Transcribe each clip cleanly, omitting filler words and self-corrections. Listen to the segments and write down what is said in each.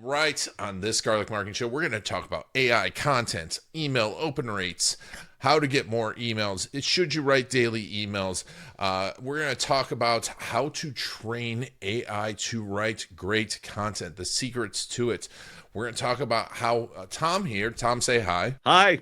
right, on this Garlic Marketing Show, we're going to talk about AI content, email open rates, how to get more emails. Should you write daily emails? We're going to talk about how to train AI to write great content, the secrets to it. We're going to talk about how Tom here, Tom, say hi. Hi.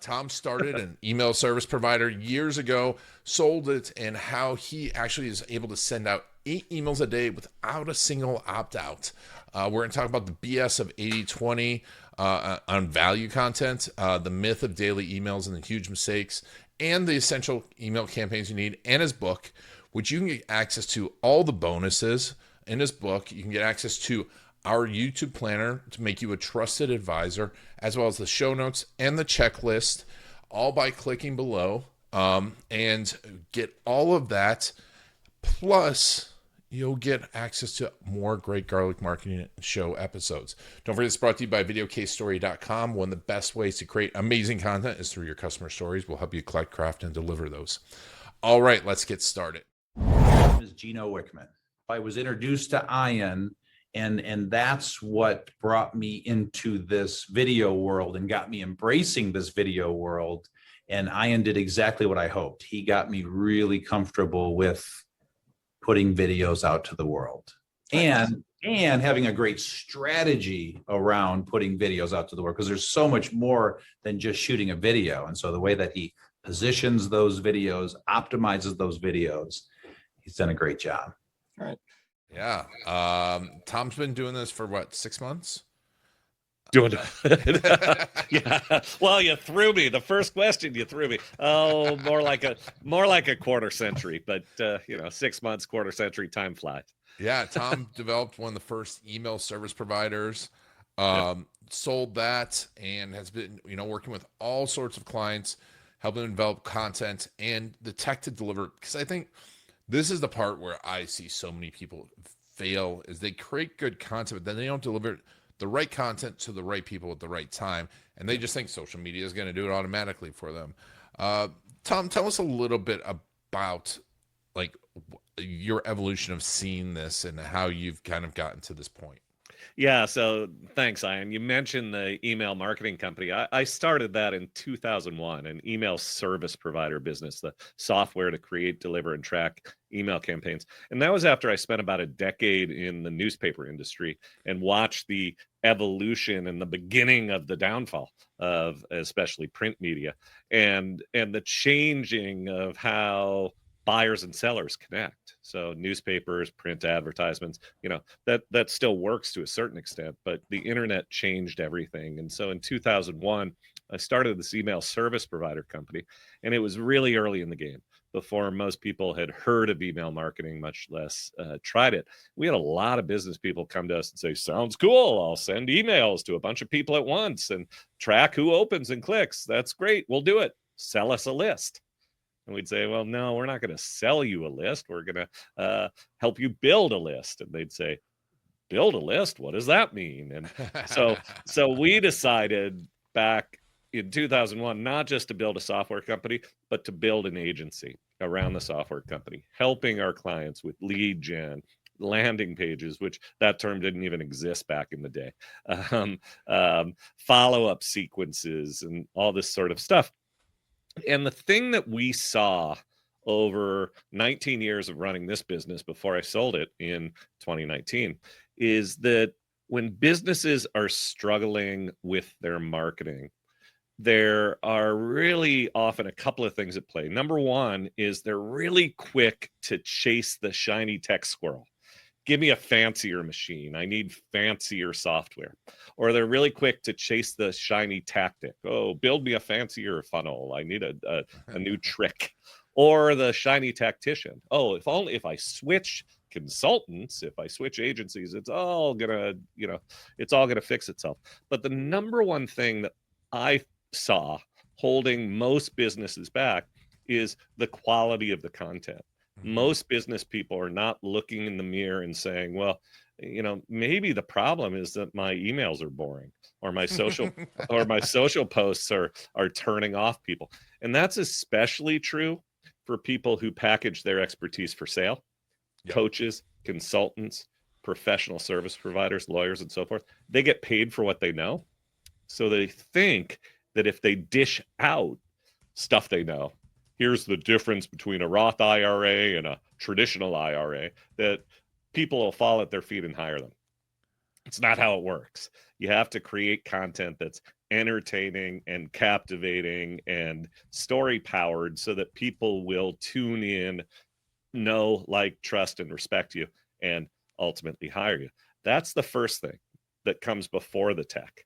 Tom started an email service provider years ago, sold it, and how he actually is able to send out 8 emails a day without a single opt-out. We're going to talk about the BS of 80/20 on value content, the myth of daily emails and the huge mistakes, and the essential email campaigns you need, and his book, which you can get access to all the bonuses in his book. You can get access to our YouTube planner to make you a trusted advisor, as well as the show notes and the checklist, all by clicking below, and get all of that. Plus, you'll get access to more great Garlic Marketing Show episodes. Don't forget, it's brought to you by videocasestory.com. One of the best ways to create amazing content is through your customer stories. We'll help you collect, craft, and deliver those. All right, let's get started. My name is Gino Wickman. I was introduced to Ian, and that's what brought me into this video world and got me embracing this video world. And Ian did exactly what I hoped. He got me really comfortable with putting videos out to the world and having a great strategy around putting videos out to the world, because there's so much more than just shooting a video. And so the way that he positions those videos, optimizes those videos, he's done a great job. All right. Yeah. Tom's been doing this for what, 6 months? Doing it. Yeah. Well, you threw me. The first question you threw me. Oh, more like a quarter century, but 6 months, quarter century, time flies. Yeah. Tom developed one of the first email service providers, sold that, and has been, working with all sorts of clients, helping them develop content and the tech to deliver. Because I think this is the part where I see so many people fail, is they create good content, but then they don't deliver the right content to the right people at the right time. And they just think social media is going to do it automatically for them. Tom, tell us a little bit about like your evolution of seeing this and how you've kind of gotten to this point. Yeah, so thanks, Ian. You mentioned the email marketing company. I started that in 2001, an email service provider business, the software to create, deliver, and track email campaigns. And that was after I spent about a decade in the newspaper industry and watched the evolution and the beginning of the downfall of especially print media and the changing of how buyers and sellers connect. So newspapers, print advertisements, that still works to a certain extent, but the internet changed everything. And so in 2001, I started this email service provider company, and it was really early in the game, before most people had heard of email marketing, much less tried it. We had a lot of business people come to us and say, sounds cool. I'll send emails to a bunch of people at once and track who opens and clicks. That's great. We'll do it. Sell us a list. And we'd say, well, no, we're not going to sell you a list. We're going to help you build a list. And they'd say, build a list? What does that mean? And so we decided back in 2001, not just to build a software company, but to build an agency around the software company, helping our clients with lead gen, landing pages, which that term didn't even exist back in the day, follow-up sequences, and all this sort of stuff. And the thing that we saw over 19 years of running this business before I sold it in 2019 is that when businesses are struggling with their marketing, there are really often a couple of things at play. Number one is they're really quick to chase the shiny tech squirrel. Give me a fancier machine. I need fancier software. Or they're really quick to chase the shiny tactic. Oh, build me a fancier funnel. I need a new trick. Or the shiny tactician. Oh, if I switch consultants, if I switch agencies, it's all gonna fix itself. But the number one thing that I saw holding most businesses back is the quality of the content. Most business people are not looking in the mirror and saying, well, maybe the problem is that my emails are boring, or my social posts are turning off people. And that's especially true for people who package their expertise for sale. Yep. Coaches, consultants, professional service providers, lawyers, and so forth, they get paid for what they know. So they think that if they dish out stuff they know, here's the difference between a Roth IRA and a traditional IRA, that people will fall at their feet and hire them. It's not how it works. You have to create content that's entertaining and captivating and story powered so that people will tune in, know, like, trust, and respect you, and ultimately hire you. That's the first thing that comes before the tech.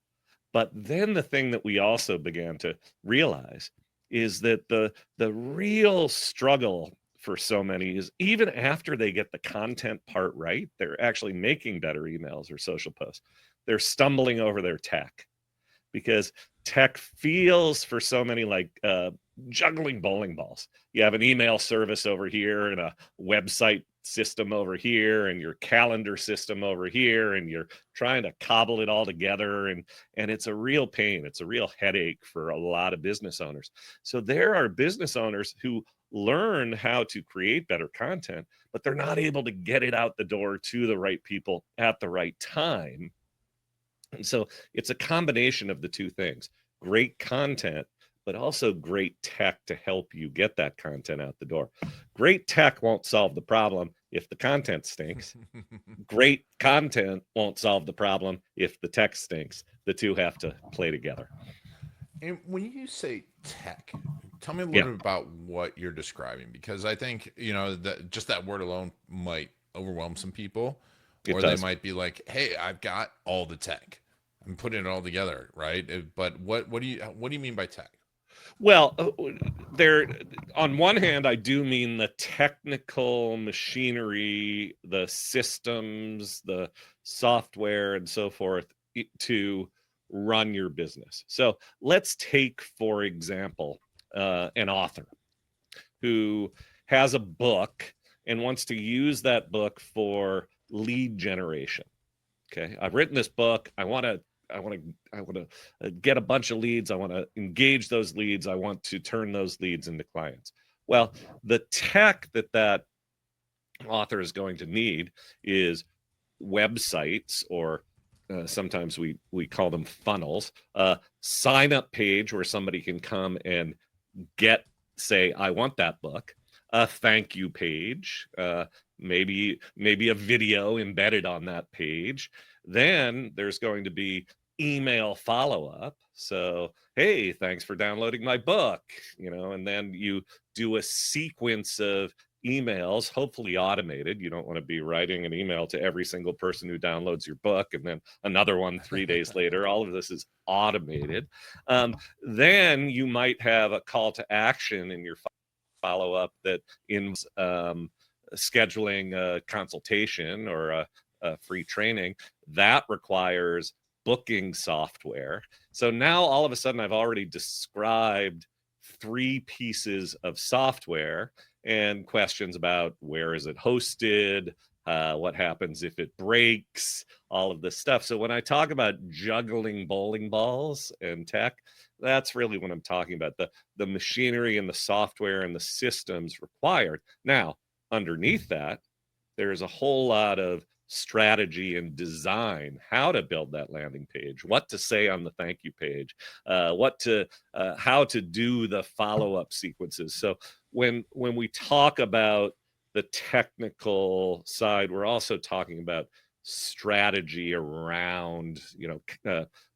But then the thing that we also began to realize is that the real struggle for so many is, even after they get the content part right, they're actually making better emails or social posts, they're stumbling over their tech, because tech feels for so many like juggling bowling balls. You have an email service over here and a website system over here and your calendar system over here, and you're trying to cobble it all together, and it's a real pain. It's a real headache for a lot of business owners. So there are business owners who learn how to create better content, but they're not able to get it out the door to the right people at the right time. And so it's a combination of the two things: great content, but also great tech to help you get that content out the door. Great tech won't solve the problem if the content stinks. Great content won't solve the problem if the tech stinks. The two have to play together. And when you say tech, tell me a Yeah. little bit about what you're describing, because I think, that just that word alone might overwhelm some people, It or does. they might be like, "Hey, I've got all the tech. I'm putting it all together," right? But what do you mean by tech? Well, there, on one hand, I do mean the technical machinery, the systems, the software, and so forth to run your business. So let's take, for example, an author who has a book and wants to use that book for lead generation. Okay, I've written this book. I want to get a bunch of leads. I want to engage those leads. I want to turn those leads into clients. Well, the tech that author is going to need is websites, or sometimes we call them funnels, sign up page where somebody can come and say, I want that book, a thank you page, maybe a video embedded on that page. Then there's going to be email follow-up. So, hey, thanks for downloading my book, and then you do a sequence of emails, hopefully automated. You don't want to be writing an email to every single person who downloads your book and then another one 3 days later. All of this is automated. Then you might have a call to action in your follow-up that involves scheduling a consultation or a free training. That requires booking software. So now all of a sudden I've already described 3 pieces of software and questions about where is it hosted, what happens if it breaks, all of this stuff. So when I talk about juggling bowling balls and tech, that's really what I'm talking about, the machinery and the software and the systems required. Now, underneath that, there's a whole lot of strategy and design, how to build that landing page, what to say on the thank you page, how to do the follow-up sequences. So when we talk about the technical side, we're also talking about strategy around,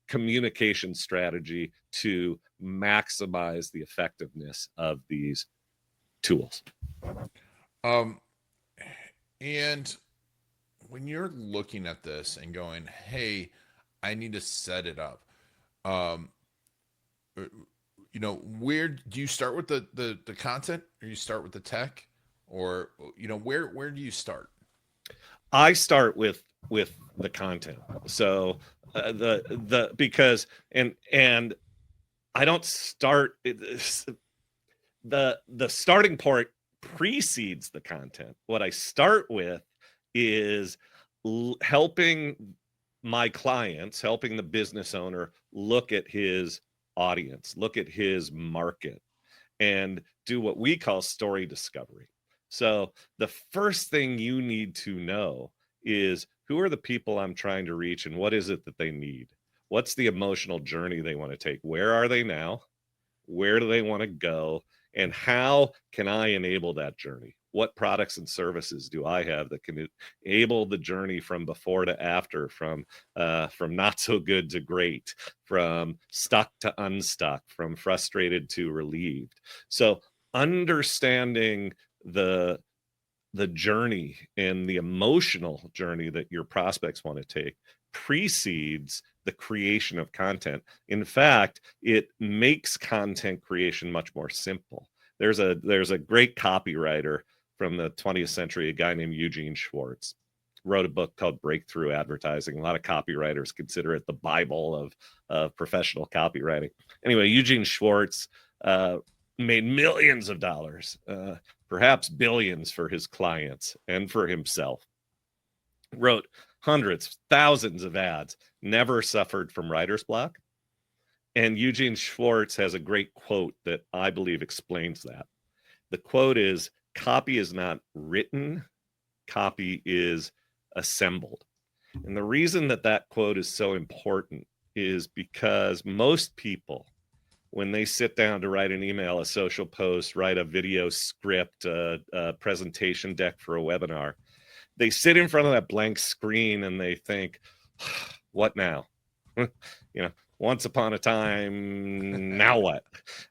communication strategy to maximize the effectiveness of these tools. And when you're looking at this and going, "Hey, I need to set it up," where do you start with the content, or you start with the tech, or where do you start? I start with the content. So because and I don't start the starting point precedes the content. What I start with is helping my clients, helping the business owner look at his audience, look at his market, and do what we call story discovery. So the first thing you need to know is who are the people I'm trying to reach, and what is it that they need? What's the emotional journey they want to take? Where are they now? Where do they want to go? And how can I enable that journey? What products and services do I have that can enable the journey from before to after, from not so good to great, from stuck to unstuck, from frustrated to relieved? So understanding the journey and the emotional journey that your prospects want to take precedes the creation of content. In fact, it makes content creation much more simple. There's a great copywriter from the 20th century, a guy named Eugene Schwartz, wrote a book called Breakthrough Advertising. A lot of copywriters consider it the Bible of professional copywriting. Anyway, Eugene Schwartz made millions of dollars, perhaps billions, for his clients and for himself. Wrote hundreds, thousands of ads, never suffered from writer's block. And Eugene Schwartz has a great quote that I believe explains that. The quote is, "Copy is not written, copy is assembled." And the reason that that quote is so important is because most people, when they sit down to write an email, a social post, write a video script, a presentation deck for a webinar, they sit in front of that blank screen and they think, what now? Once upon a time, now what?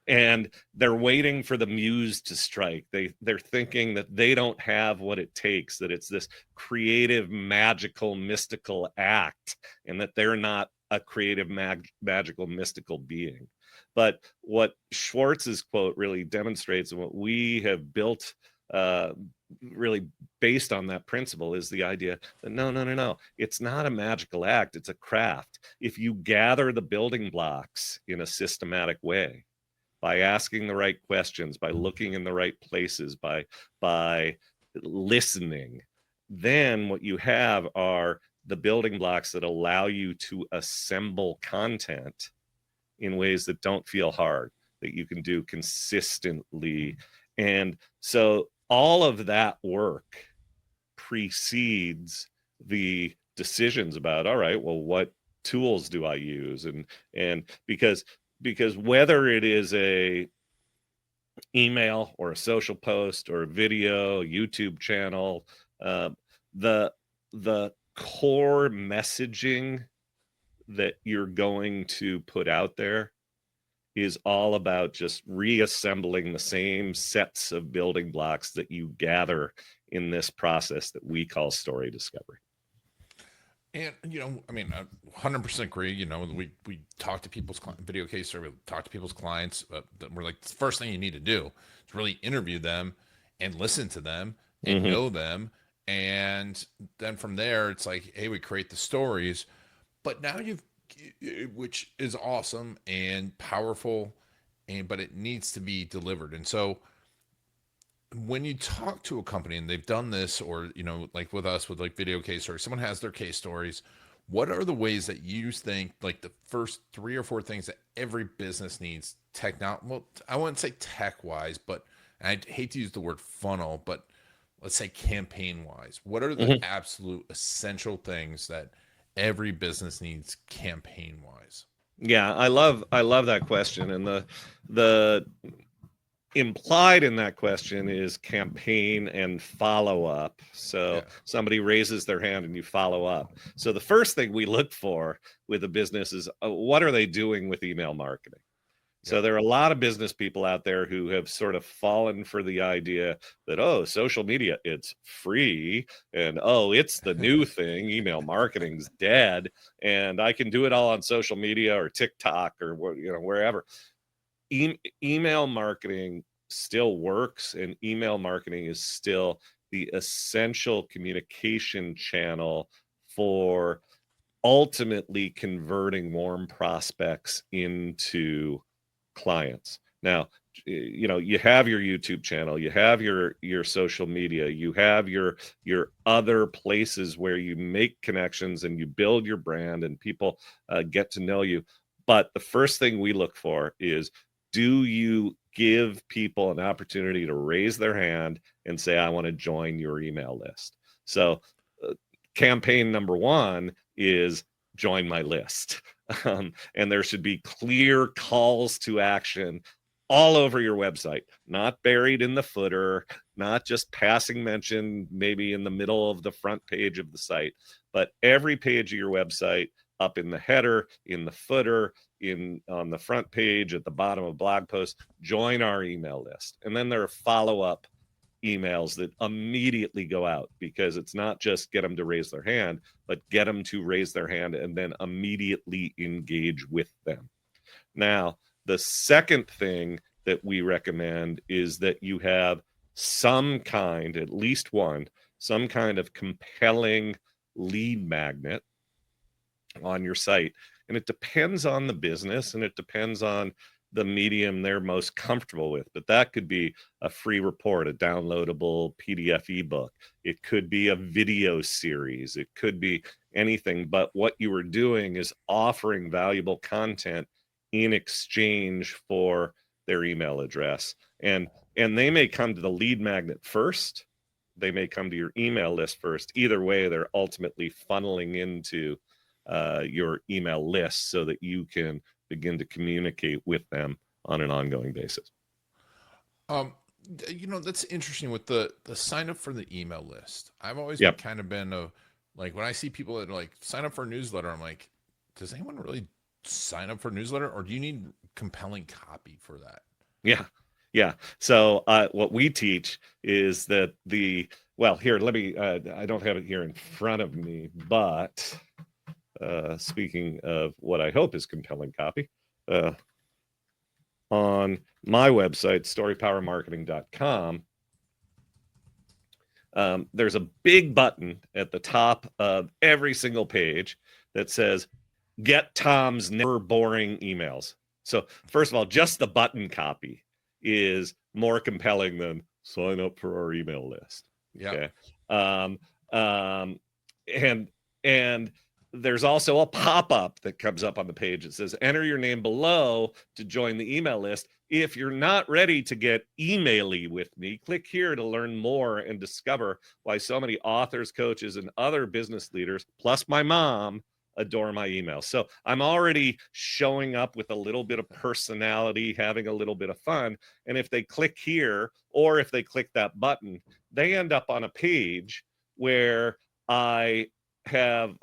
And they're waiting for the muse to strike. They're thinking that they don't have what it takes, that it's this creative, magical, mystical act, and that they're not a creative, magical, mystical being. But what Schwartz's quote really demonstrates, and what we have built really based on that principle, is the idea that no, it's not a magical act, it's a craft. If you gather the building blocks in a systematic way, by asking the right questions, by looking in the right places, by listening, then what you have are the building blocks that allow you to assemble content in ways that don't feel hard, that you can do consistently. And so all of that work precedes the decisions about, all right, well, what tools do I use? And because whether it is a email or a social post or a video, YouTube channel, the core messaging that you're going to put out there is all about just reassembling the same sets of building blocks that you gather in this process that we call story discovery. And, I mean, I 100% agree. We talk to people's video case survey, talk to people's clients. We're like, the first thing you need to do is really interview them and listen to them and know them. And then from there, it's like, hey, we create the stories. But now which is awesome and powerful, but it needs to be delivered. And so when you talk to a company and they've done this, or, like with us with like video case stories, someone has their case stories, what are the ways that you think, like the first 3 or 4 things that every business needs well, I wouldn't say tech wise, but I hate to use the word funnel, but let's say campaign wise, what are the absolute essential things that every business needs campaign wise? Yeah, I love that question. And the implied in that question is campaign and follow up. So somebody raises their hand and you follow up. So the first thing we look for with a business is what are they doing with email marketing? So there are a lot of business people out there who have sort of fallen for the idea that, oh, social media, it's free, and oh, it's the new thing. Email marketing's dead, and I can do it all on social media or TikTok or wherever. Email marketing still works, and email marketing is still the essential communication channel for ultimately converting warm prospects into clients. Now, you have your YouTube channel, you have your social media, you have your other places where you make connections and you build your brand and people get to know you. But the first thing we look for is, do you give people an opportunity to raise their hand and say, I want to join your email list? So campaign number one is join my list. And there should be clear calls to action all over your website, not buried in the footer, not just passing mention, maybe in the middle of the front page of the site, but every page of your website, up in the header, in the footer, on the front page, at the bottom of blog posts, join our email list. And then there are follow-up emails that immediately go out, because it's not just get them to raise their hand, but get them to raise their hand and then immediately engage with them. Now, the second thing that we recommend is that you have some kind, at least one, some kind of compelling lead magnet on your site. And it depends on the business, and it depends on the medium they're most comfortable with. But that could be a free report, a downloadable PDF ebook. It could be a video series. It could be anything. But what you are doing is offering valuable content in exchange for their email address. And they may come to the lead magnet first. They may come to your email list first. Either way, they're ultimately funneling into your email list so that you can begin to communicate with them on an ongoing basis. That's interesting with the sign up for the email list. I've always kind of been like, when I see people that like sign up for a newsletter, I'm like, does anyone really sign up for a newsletter, or do you need compelling copy for that? Yeah. So what we teach is that here, let me, I don't have it here in front of me, but speaking of what I hope is compelling copy, on my website, storypowermarketing.com, there's a big button at the top of every single page that says, get Tom's never boring emails. So first of all, just the button copy is more compelling than sign up for our email list. Yeah. Okay. And there's also a pop-up that comes up on the page that says, enter your name below to join the email list. If you're not ready to get emaily with me, click here to learn more and discover why so many authors, coaches, and other business leaders, plus my mom, adore my email. So I'm already showing up with a little bit of personality, having a little bit of fun. And if they click here, or if they click that button, they end up on a page where I have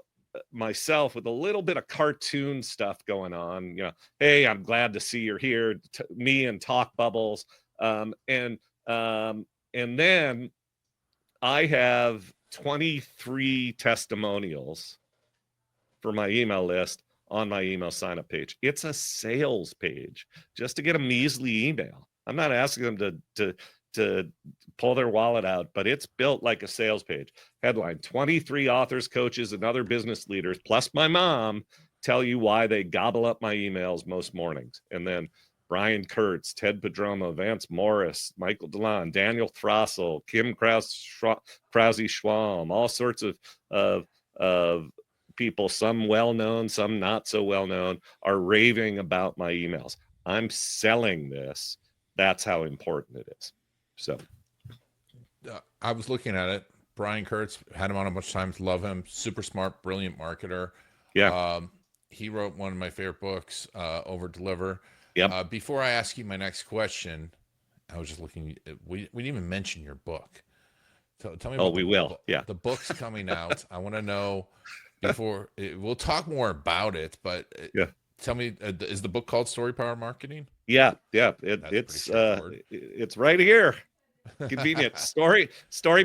myself with a little bit of cartoon stuff going on. Hey, I'm glad to see you're here. Me and Talk Bubbles. And then I have 23 testimonials for my email list on my email sign up page. It's a sales page just to get a measly email. I'm not asking them to pull their wallet out, but it's built like a sales page. Headline: 23 authors, coaches, and other business leaders, plus my mom, tell you why they gobble up my emails most mornings. And then Brian Kurtz, Ted Padromo, Vance Morris, Michael Delon, Daniel Throssell, Kim Krause-Schwalm, all sorts of people, some well-known, some not so well-known, are raving about my emails. I'm selling this. That's how important it is. So I was looking at it. Brian Kurtz, had him on a bunch of times. Love him. Super smart, brilliant marketer. Yeah. He wrote one of my favorite books, Over Deliver. Yep. Before I ask you my next question, I was just looking. We didn't even mention your book. Tell me. We will. Yeah. The book's coming out. I want to know before. We'll talk more about it, but tell me, is the book called Story Power Marketing? Yeah. It's right here. Convenient. Story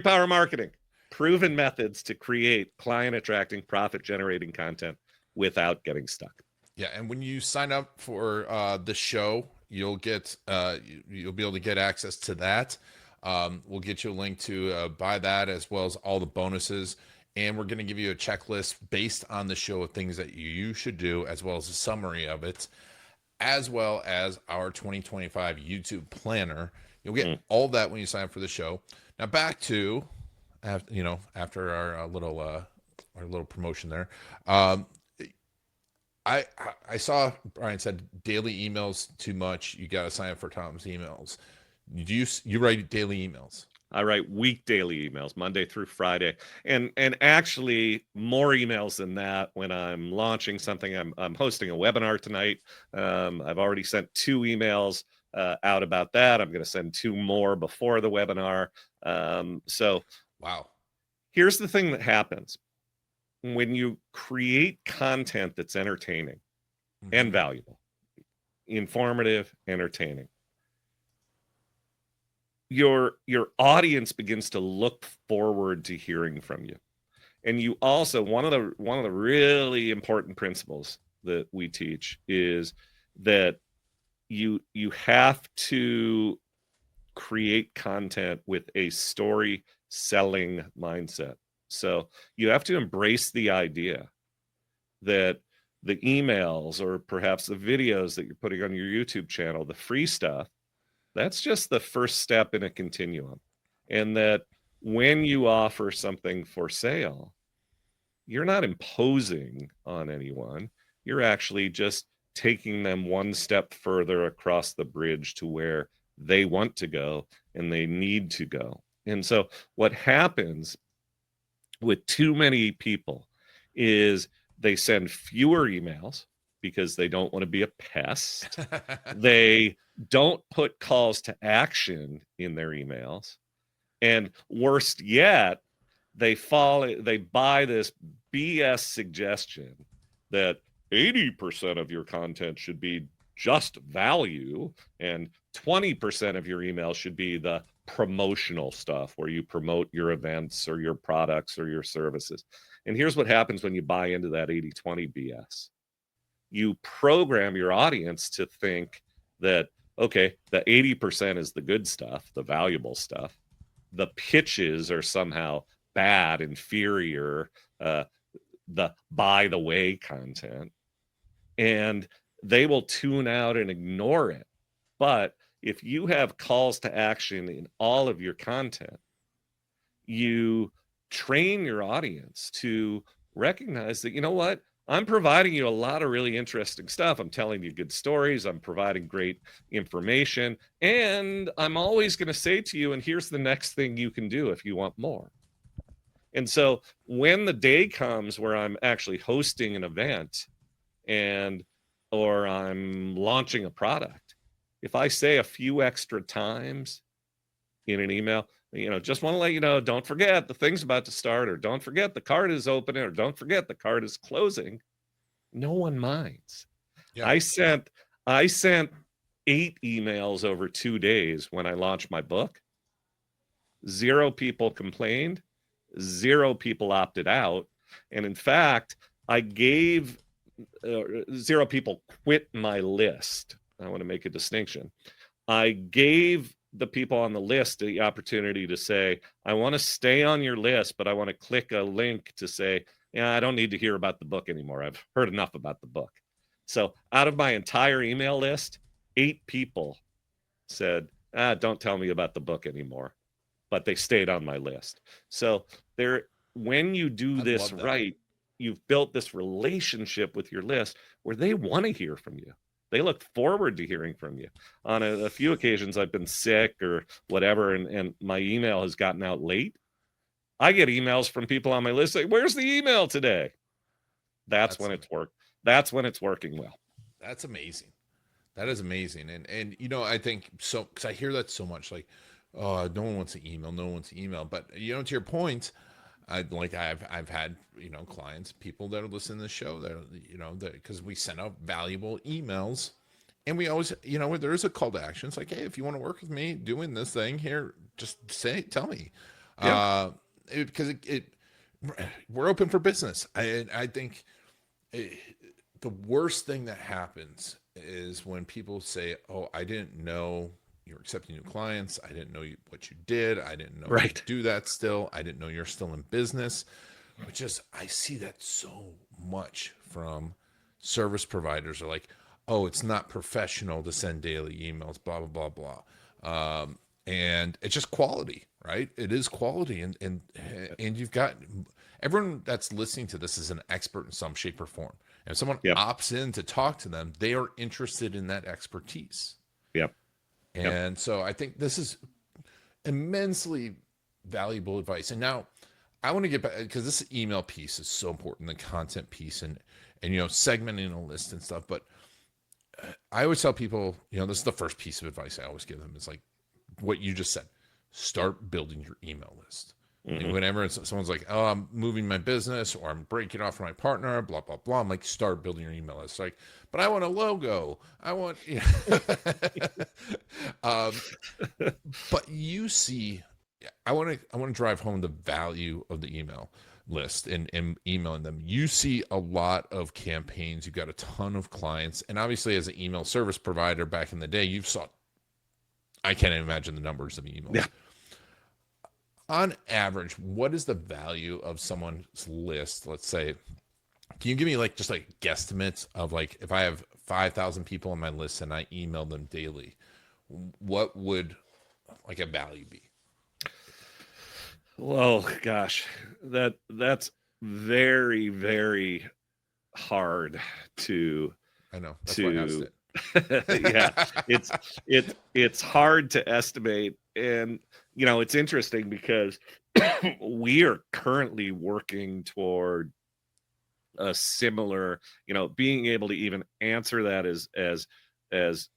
Power Marketing. Proven methods to create client attracting, profit generating content without getting stuck. Yeah, and when you sign up for the show, you'll be able to get access to that. We'll get you a link to buy that, as well as all the bonuses. And we're going to give you a checklist based on the show of things that you should do, as well as a summary of it, as well as our 2025 YouTube planner. You'll get all that when you sign up for the show. Now back to, after our little promotion there. I saw Brian said daily emails too much. You got to sign up for Tom's emails. You write daily emails? I write week daily emails, Monday through Friday, and actually more emails than that when I'm launching something. I'm hosting a webinar tonight. I've already sent 2 emails out about that. I'm going to send 2 more before the webinar. So Wow. here's the thing that happens when you create content that's entertaining and valuable, informative, entertaining. Your audience begins to look forward to hearing from you. And you also, one of the really important principles that we teach is that you have to create content with a story selling mindset. So you have to embrace the idea that the emails or perhaps the videos that you're putting on your YouTube channel, the free stuff, that's just the first step in a continuum. And that when you offer something for sale, you're not imposing on anyone. You're actually just taking them one step further across the bridge to where they want to go and they need to go. And so what happens with too many people is they send fewer emails because they don't want to be a pest. They don't put calls to action in their emails. And worst yet, they buy this BS suggestion that 80% of your content should be just value and 20% of your email should be the promotional stuff where you promote your events or your products or your services. And here's what happens when you buy into that 80-20 BS. You program your audience to think that, okay, the 80% is the good stuff, the valuable stuff. The pitches are somehow bad, inferior, the by the way content, and they will tune out and ignore it. But if you have calls to action in all of your content, you train your audience to recognize that, you know what, I'm providing you a lot of really interesting stuff. I'm telling you good stories. I'm providing great information. And I'm always going to say to you, and here's the next thing you can do if you want more. And so when the day comes where I'm actually hosting an event or I'm launching a product, if I say a few extra times in an email, just want to let you know, don't forget the thing's about to start, or don't forget the card is opening, or don't forget the card is closing, no one minds. Yeah. I sent 8 emails over 2 days when I launched my book. 0 people complained. 0 people opted out. And in fact, I gave 0 people quit my list. I want to make a distinction. I gave the people on the list the opportunity to say, I want to stay on your list, but I want to click a link to say, yeah, I don't need to hear about the book anymore. I've heard enough about the book. So out of my entire email list, 8 people said, don't tell me about the book anymore, but they stayed on my list. So when you do this right, you've built this relationship with your list where they want to hear from you. They look forward to hearing from you. On a few occasions, I've been sick or whatever, and my email has gotten out late. I get emails from people on my list saying, where's the email today? That's when it's working well. That's amazing. That is amazing. And I think so, because I hear that so much, like, oh, no one wants to email. No one wants to email. But, to your point, I've had, clients, people that are listening to the show that, because we send out valuable emails, and we always, there is a call to action. It's like, hey, if you want to work with me doing this thing here, just tell me. Yeah. Because we're open for business. I think the worst thing that happens is when people say, oh, I didn't know you're accepting new clients. I didn't know what you did. I didn't know you do that still. I didn't know you're still in business. Which is, I see that so much from service providers. Are like, oh, it's not professional to send daily emails, blah, blah, blah, blah. And it's just quality, right? It is quality. And you've got everyone that's listening to this is an expert in some shape or form. And if someone opts in to talk to them, they are interested in that expertise. Yep. And so I think this is, immensely valuable advice. And now I want to get back, because this email piece is so important, the content piece, and segmenting a list and stuff. But I always tell people, this is the first piece of advice I always give them, is like what you just said: start building your email list. Like whenever someone's like, "Oh, I'm moving my business," or "I'm breaking off from my partner," blah blah blah, I'm like, start building your email list. Like, but I want a logo. I want, but you see, I want to drive home the value of the email list and emailing them. You see a lot of campaigns. You've got a ton of clients, and obviously, as an email service provider back in the day, I can't imagine the numbers of emails. Yeah. On average, what is the value of someone's list? Let's say, can you give me just guesstimates of if I have 5,000 people on my list and I email them daily, what would a value be? Well, gosh, that's very, very hard to. I know. That's why I asked it. Yeah, it's hard to estimate, and it's interesting because we are currently working toward a similar, being able to even answer that as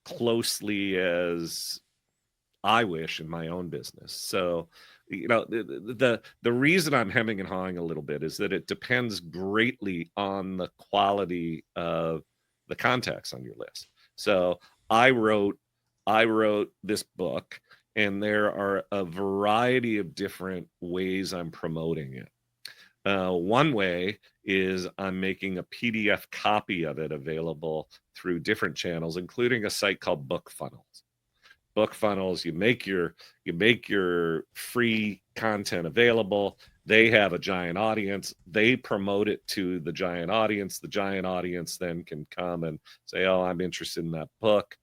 closely as I wish in my own business. So, the reason I'm hemming and hawing a little bit is that it depends greatly on the quality of the contacts on your list. So I wrote this book, and there are a variety of different ways I'm promoting it. One way is I'm making a PDF copy of it available through different channels, including a site called BookFunnels. BookFunnels, you make your free content available. They have a giant audience. They promote it to the giant audience. The giant audience then can come and say, "Oh, I'm interested in that book,"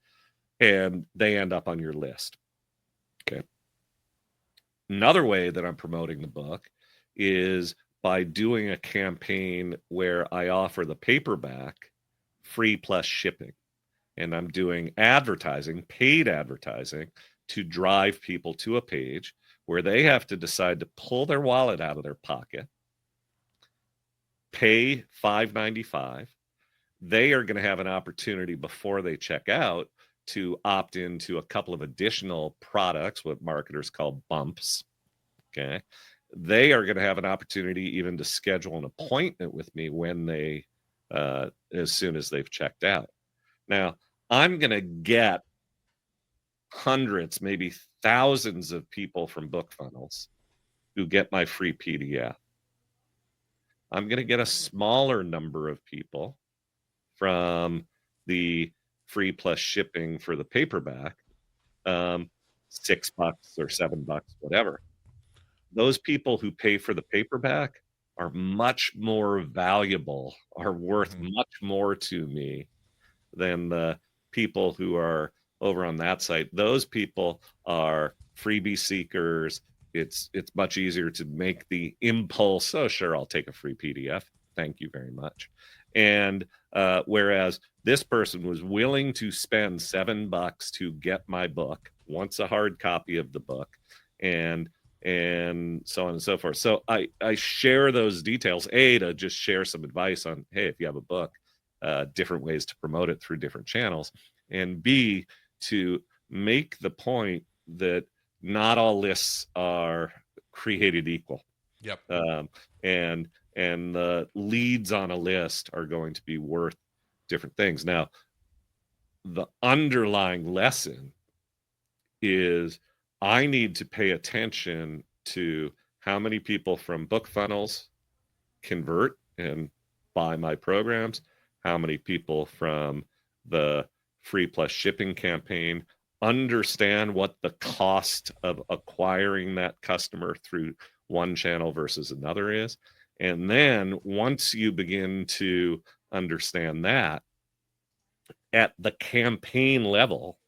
and they end up on your list. Okay. Another way that I'm promoting the book is by doing a campaign where I offer the paperback free plus shipping. And I'm doing advertising, paid advertising, to drive people to a page where they have to decide to pull their wallet out of their pocket, pay $5.95. They are going to have an opportunity before they check out to opt into a couple of additional products, what marketers call bumps. Okay. They are going to have an opportunity even to schedule an appointment with me when they, as soon as they've checked out. Now, I'm going to get hundreds, maybe thousands of people from BookFunnels who get my free PDF. I'm going to get a smaller number of people from the free plus shipping for the paperback, $6 or $7, whatever. Those people who pay for the paperback are much more valuable, are worth much more to me than the people who are over on that site. Those people are freebie seekers. It's much easier to make the impulse, "Oh, sure, I'll take a free PDF. Thank you very much." And whereas this person was willing to spend $7 to get my book, wants a hard copy of the book, and so on and so forth. So I share those details, to just share some advice on, hey, if you have a book, different ways to promote it through different channels, and B, to make the point that not all lists are created equal. Yep. And the leads on a list are going to be worth different things. Now, the underlying lesson is I need to pay attention to how many people from BookFunnels convert and buy my programs, how many people from the free plus shipping campaign understand what the cost of acquiring that customer through one channel versus another is. And then once you begin to understand that, at the campaign level,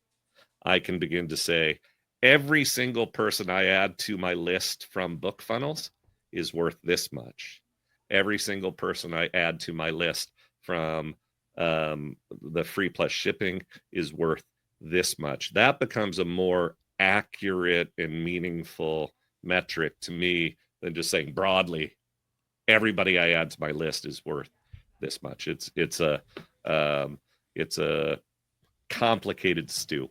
I can begin to say, every single person I add to my list from BookFunnels is worth this much. Every single person I add to my list from the free plus shipping is worth this much. That becomes a more accurate and meaningful metric to me than just saying broadly, everybody I add to my list is worth this much. It's a complicated stew.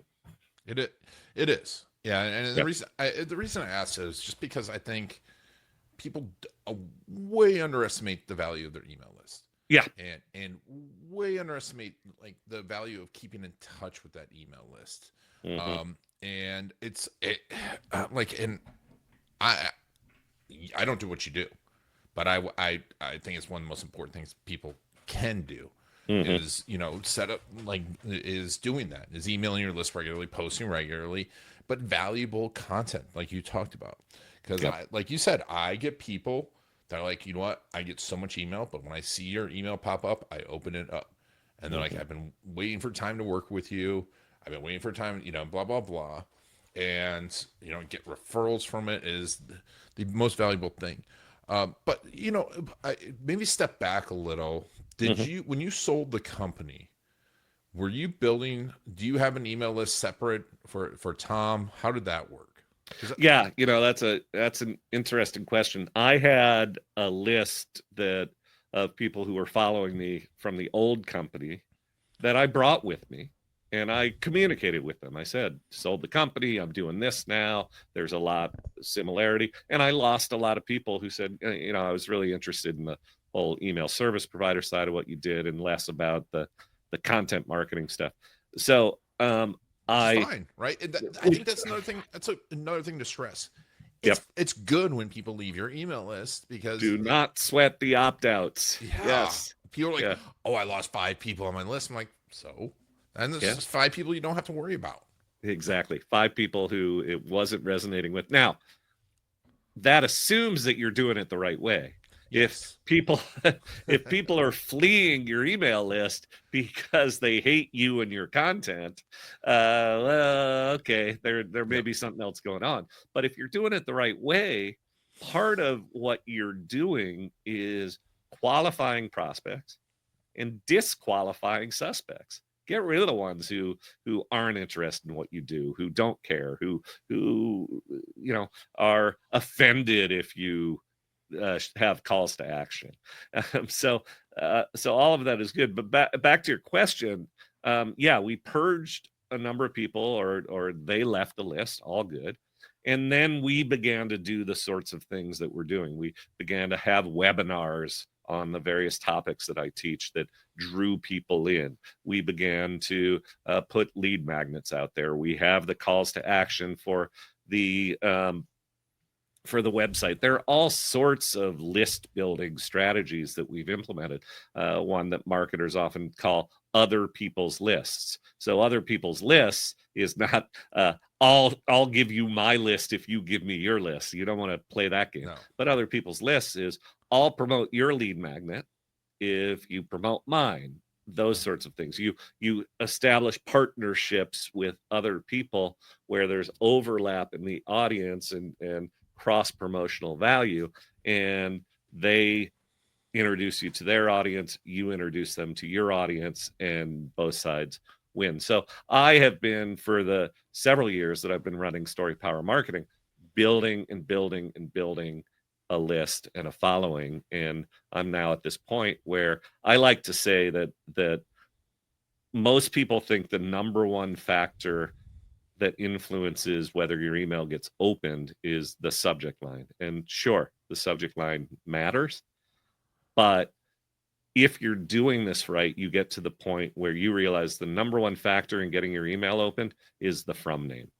It is. Yeah, and Yep. the reason I asked is just because I think people way underestimate the value of their email list. Yeah. And way underestimate like the value of keeping in touch with that email list. Mm-hmm. And like, and I don't do what you do, but I think it's one of the most important things people can do. Mm-hmm. Is set up like is doing that, is emailing your list regularly, posting regularly, but valuable content like you talked about. Because Yep. like you said, I get people that are like, you know what, I get so much email, but when I see your email pop up, I open it up, and they're like, I've been waiting for time to work with you, I've been waiting for time, blah blah blah, and get referrals from it is the most valuable thing. But maybe step back a little. Did Mm-hmm. you, when you sold the company, were you building? Do you have an email list separate for Tom? How did that work? Yeah, that's an interesting question. I had a list of people who were following me from the old company that I brought with me, and I communicated with them. I said, sold the company, I'm doing this now. There's a lot of similarity. And I lost a lot of people who said, I was really interested in the whole email service provider side of what you did and less about the content marketing stuff. So Which is I fine, right? I think that's another thing. That's another thing to stress. Yep. It's good when people leave your email list because Do not sweat the opt-outs. yeah, Yes. people are like, Yeah. oh, I lost 5 people on my list. I'm like, so, and there's Yeah. just 5 people you don't have to worry about. Exactly. 5 people who it wasn't resonating with. Now, that assumes that you're doing it the right way. Yes. If people are fleeing your email list because they hate you and your content, well, okay, there may be something else going on. But if you're doing it the right way, part of what you're doing is qualifying prospects and disqualifying suspects. Get rid of the ones who aren't interested in what you do, who don't care, who are offended if you have calls to action. So all of that is good. But back to your question, yeah, we purged a number of people, or they left the list. All good. And then we began to do the sorts of things that we're doing. We began to have webinars on the various topics that I teach that drew people in. We began to put lead magnets out there. We have the calls to action for the website. There are all sorts of list building strategies that we've implemented. One that marketers often call other people's lists. So other people's lists is not I'll give you my list if you give me your list. You don't want to play that game. No. But other people's lists is I'll promote your lead magnet if you promote mine. Those sorts of things. You establish partnerships with other people where there's overlap in the audience and cross promotional value, and they introduce you to their audience, you introduce them to your audience, and both sides win. So I have been, for the several years that I've been running Story Power Marketing, building and building and building a list and a following. And I'm now at this point where I like to say that most people think the number one factor that influences whether your email gets opened is the subject line. And sure, the subject line matters, but if you're doing this right, you get to the point where you realize the number one factor in getting your email opened is the from name.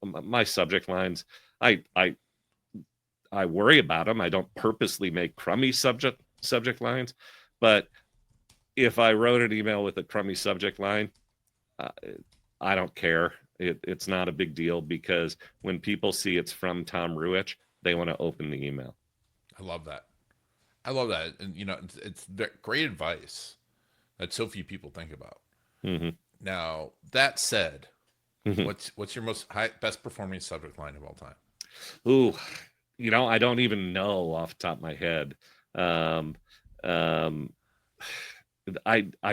My subject lines, I worry about them. I don't purposely make crummy subject lines, but if I wrote an email with a crummy subject line, I don't care. It's not a big deal, because when people see it's from Tom Ruwitch, they want to open the email. I love that. And it's great advice that so few people think about. Mm-hmm. Now, that said, what's your best performing subject line of all time? Ooh, I don't even know off the top of my head. I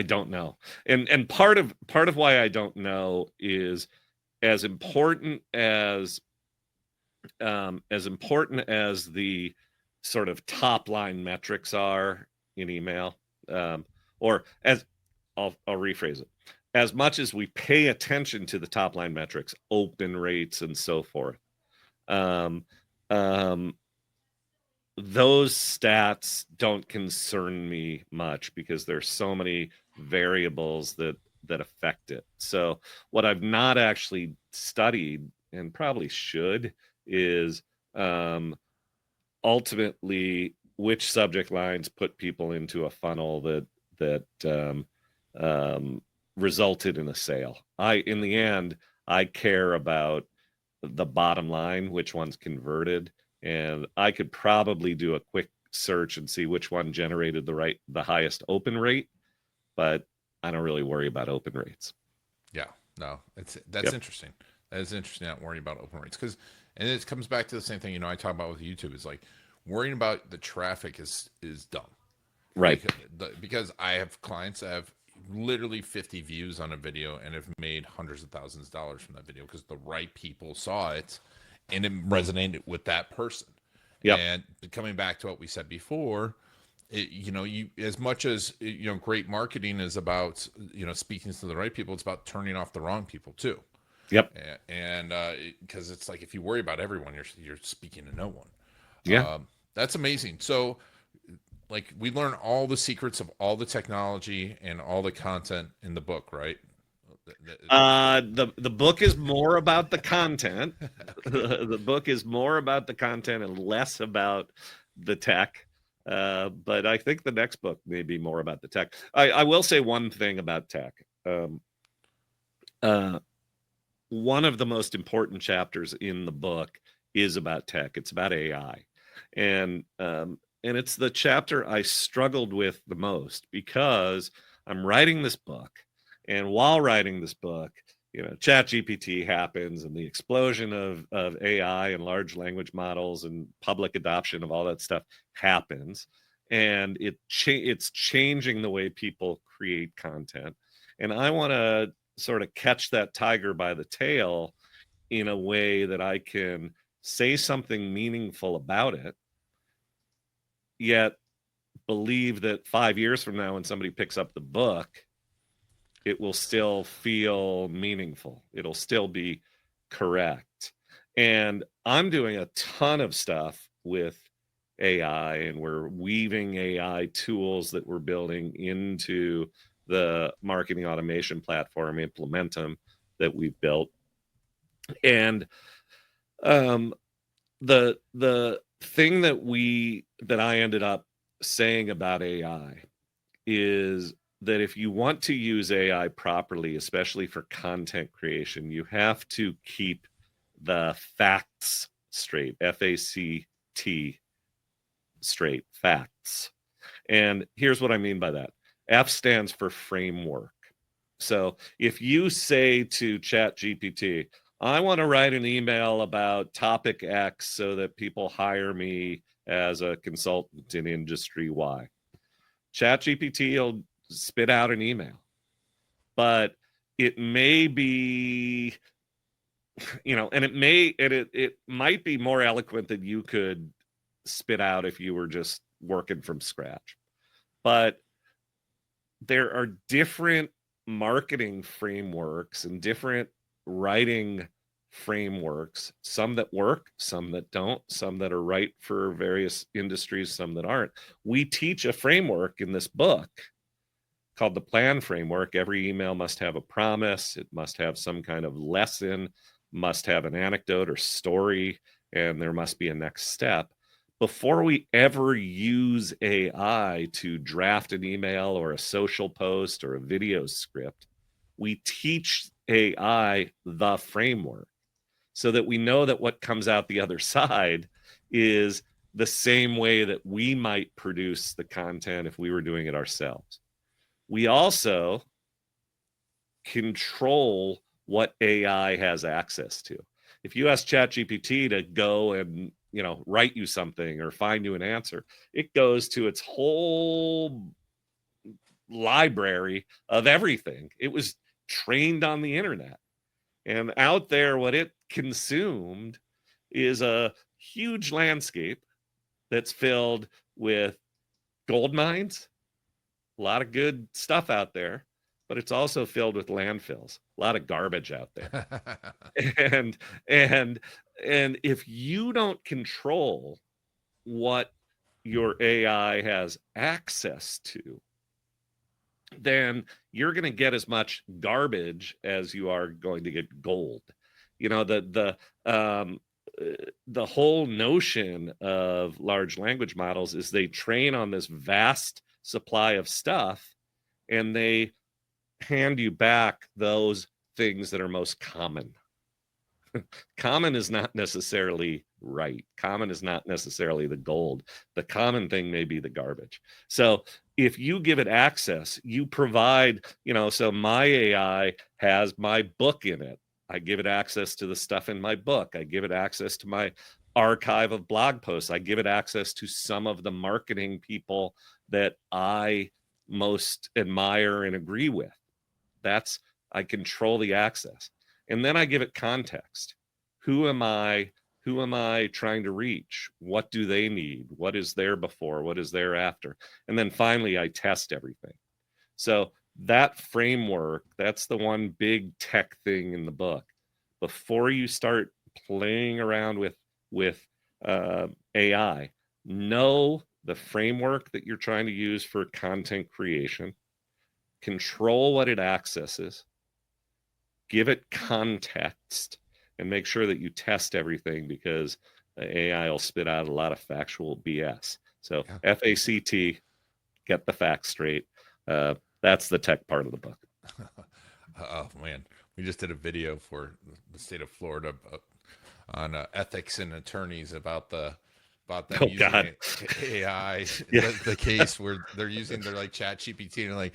don't know. And part of why I don't know is as important as the sort of top line metrics are in email, or as I'll rephrase it, as much as we pay attention to the top line metrics, open rates and so forth, um, those stats don't concern me much because there's so many variables that affect it. So what I've not actually studied, and probably should, is ultimately which subject lines put people into a funnel that resulted in a sale. In the end, I care about the bottom line, which one's converted, and I could probably do a quick search and see which one generated the highest open rate, but I don't really worry about open rates. Yeah, no, that's Yep. interesting. That is interesting, not worrying about open rates, and it comes back to the same thing, I talk about with YouTube, is like worrying about the traffic is dumb. Right. Because I have clients that have literally 50 views on a video and have made hundreds of thousands of dollars from that video because the right people saw it and it resonated with that person. Yep. And coming back to what we said before, you, as much as great marketing is about speaking to the right people, it's about turning off the wrong people too. Yep. And because it's like, if you worry about everyone, you're speaking to no one. Yeah. That's amazing. So like, we learn all the secrets of all the technology and all the content in the book, right? The book is more about the content. The book is more about the content and less about the tech. But I think the next book may be more about the tech. I will say one thing about tech. One of the most important chapters in the book is about tech. It's about AI, and it's the chapter I struggled with the most because I'm writing this book, and while writing this book, ChatGPT happens, and the explosion of AI and large language models and public adoption of all that stuff happens, and it's changing the way people create content, and I want to sort of catch that tiger by the tail in a way that I can say something meaningful about it, yet believe that 5 years from now, when somebody picks up the book, it will still feel meaningful. It'll still be correct. And I'm doing a ton of stuff with AI, and we're weaving AI tools that we're building into the marketing automation platform, Implementum, that we've built. And the thing that I ended up saying about AI is that if you want to use AI properly, especially for content creation, you have to keep the facts straight, FACT straight, facts. And here's what I mean by that. F stands for framework. So if you say to ChatGPT, I want to write an email about topic X so that people hire me as a consultant in industry Y, ChatGPT will spit out an email, but it may be, and it might be more eloquent than you could spit out if you were just working from scratch. But there are different marketing frameworks and different writing frameworks, some that work, some that don't, some that are right for various industries, some that aren't. We teach a framework in this book called the plan framework. Every email must have a promise. It must have some kind of lesson, must have an anecdote or story, and there must be a next step. Before we ever use AI to draft an email or a social post or a video script, we teach AI the framework so that we know that what comes out the other side is the same way that we might produce the content if we were doing it ourselves. We also control what AI has access to. If you ask ChatGPT to go and write you something or find you an answer, it goes to its whole library of everything. It was trained on the internet. And out there, what it consumed is a huge landscape that's filled with gold mines, a lot of good stuff out there, but it's also filled with landfills, a lot of garbage out there. and and and if you don't control what your AI has access to, then you're going to get as much garbage as you are going to get gold. You know, the whole notion of large language models is they train on this vast supply of stuff, and they hand you back those things that are most common. Common is not necessarily right. Common is not necessarily the gold. The common thing may be the garbage. So if you give it access, you provide, so my AI has my book in it. I give it access to the stuff in my book. I give it access to my archive of blog posts. I give it access to some of the marketing people that I most admire and agree with. I control the access. And then I give it context. Who am I trying to reach? What do they need? What is there before? What is there after? And then finally, I test everything. So that framework, that's the one big tech thing in the book. Before you start playing around with AI, know the framework that you're trying to use for content creation, control what it accesses, give it context, and make sure that you test everything, because AI will spit out a lot of factual BS. So FACT, get the facts straight. That's the tech part of the book. Oh man, we just did a video for the state of Florida on ethics and attorneys about them using AI. Yeah. The case where they're like ChatGPT,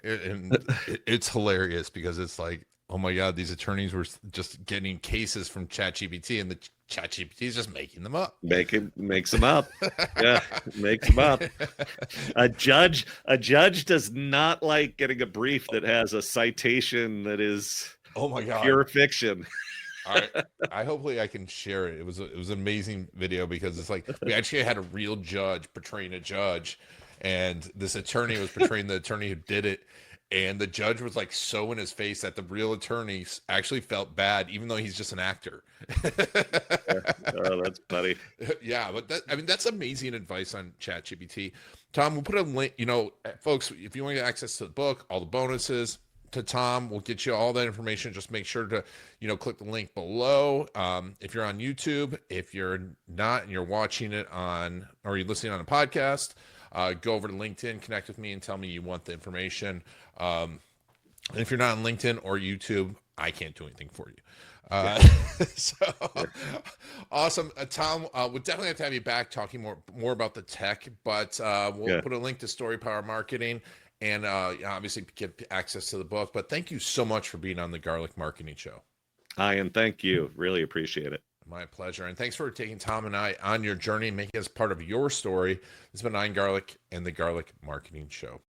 and it's hilarious because it's like, oh my God, these attorneys were just getting cases from ChatGPT, and the ChatGPT is just making them up. Makes them up. Yeah, makes them up. A judge does not like getting a brief that has a citation that is, oh my God, pure fiction. Hopefully I can share it. It was an amazing video, because it's like we actually had a real judge portraying a judge, and this attorney was portraying the attorney who did it. And the judge was like so in his face that the real attorney actually felt bad, even though he's just an actor. Oh, that's funny. Yeah, but that's amazing advice on ChatGPT. Tom, we'll put a link, folks, if you want to get access to the book, all the bonuses to Tom, we'll get you all that information. Just make sure to, click the link below. If you're on YouTube, if you're not and you're watching it or you're listening on a podcast, go over to LinkedIn, connect with me, and tell me you want the information. If you're not on LinkedIn or YouTube, I can't do anything for you. So awesome. Tom, we'll definitely have to have you back talking more about the tech, but we'll put a link to Story Power Marketing, and obviously get access to the book. But thank you so much for being on the Garlic Marketing Show. Ian, thank you. Really appreciate it. My pleasure. And thanks for taking Tom and I on your journey and making us part of your story. This has been Ian Garlic and the Garlic Marketing Show.